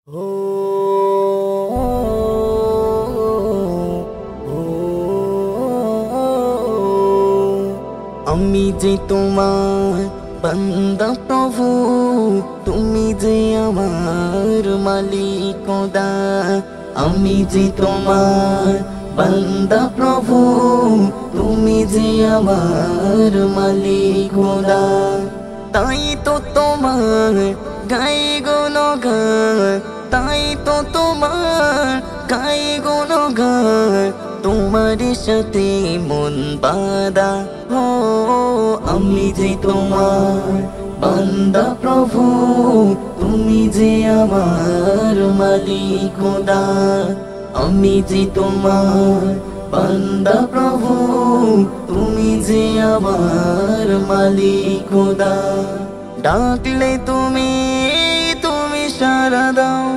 ও আমি যে তোমার বান্দা প্রভু, তুমি যে আমার মালিক খোদা। আমি যে তোমার বান্দা প্রভু, তুমি যে আমার মালিক খোদা। তাই তো তোমার গাই গুণগান, তাই তো তোমার গাই গুণগান। তোমার সাথে মন বাঁধা, ও আমি যে তোমার বান্দা প্রভু, তুমি যে আমার মালিক খোদা। আমি যে তোমার বান্দা প্রভু, তুমি যে আমার মালিক খোদা। ডাকলে তুমি তুমি সাড়া দাও,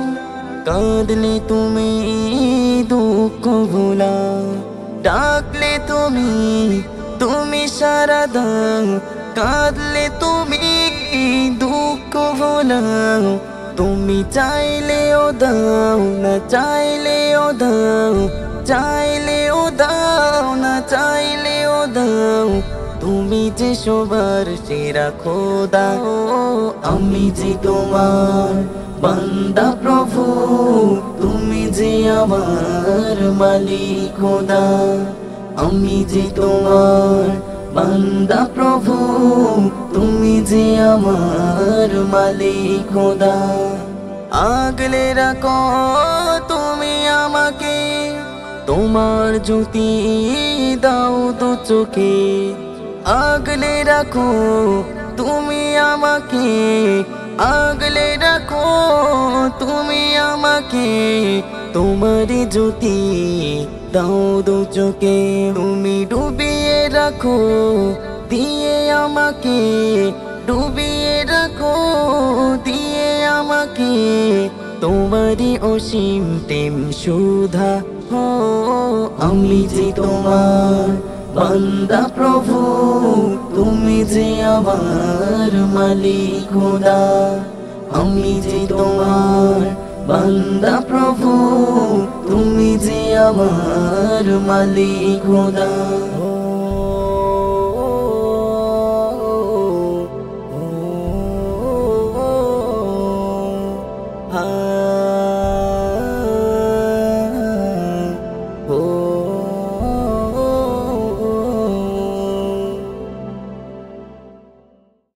কাঁদলে তুমি দুঃখ ভোলাও। ডাকলে তুমি তুমি সাড়া দাও, কাঁদলে তুমি দুঃখ ভোলাও। তুমি চাইলেও দাও, না চাইলেও দাও, চাইলেও দাও, না চাইলেও দাও। তুমি যে সবার সেরা খোদা। আমি যে তোমার বান্দা প্রভু, তুমি যে আমার মালিক খোদা। আমি যে তোমার বান্দা প্রভু, তুমি যে আমার মালিক খোদা। আগলে রাখো তুমি আমাকে, তোমার জ্যোতি দাও দু চোখে। আগলে রাখো তুমি আমাকে, আগলে রাখো তুমি আমাকে। তোমার জ্যোতি দাও দু চোখে। তুমি ডুবিয়ে রাখো দিয়ে আমাকে, ডুবিয়ে রাখো দিয়ে আমাকে। তোমারই অসীম প্রেম সুধা, ও আমি যে তোমার বান্দা প্রভু, তুমি যে আমার মালিক খোদা। আমি যে তোমার বান্দা প্রভু, তুমি যে আমার মালিক খোদা।